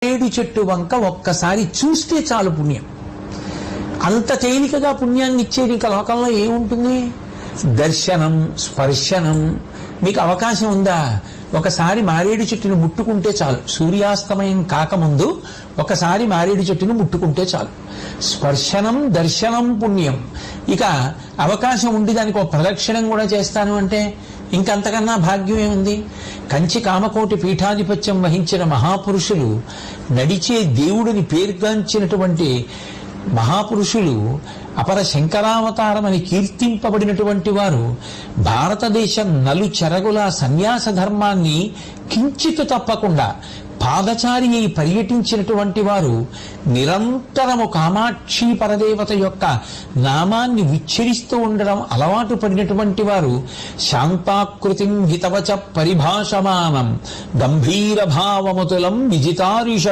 ఏడు చెట్టు వంక ఒక్కసారి చూస్తే చాలు పుణ్యం. అంత తేలికగా పుణ్యాన్ని ఇచ్చేది ఇంకా లోకంలో ఏముంటుంది? దర్శనం, స్పర్శనం. మీకు అవకాశం ఉందా? ఒకసారి మారేడు చెట్టును ముట్టుకుంటే చాలు. సూర్యాస్తమయం కాకముందు ఒకసారి మారేడు చెట్టును ముట్టుకుంటే చాలు. స్పర్శనం, దర్శనం పుణ్యం. ఇక అవకాశం ఉండి దానికి ఒక ప్రదక్షిణం కూడా చేస్తాను అంటే ఇంకంతకన్నా భాగ్యం ఏముంది? కంచి కామకోటి పీఠాధిపత్యం వహించిన మహాపురుషులు, నడిచే దేవుడిని పేర్గాంచినటువంటి మహాపురుషులు, అపర శంకరావతారమని కీర్తింపబడినటువంటి వారు భారతదేశం నలుచెరగుల సన్యాస ధర్మాన్ని కించితు తప్పకుండా పాదచారి అయి పర్యటించినటువంటి వారు నిరంతరము కామాక్షి పరదేవత యొక్క నామాన్ని ఉచ్చరిస్తూ ఉండడం అలవాటు పడినటువంటి వారు శాంతాకృతిం హితవచ పరిభాషమానం గంభీర భావముతులం విజితారిష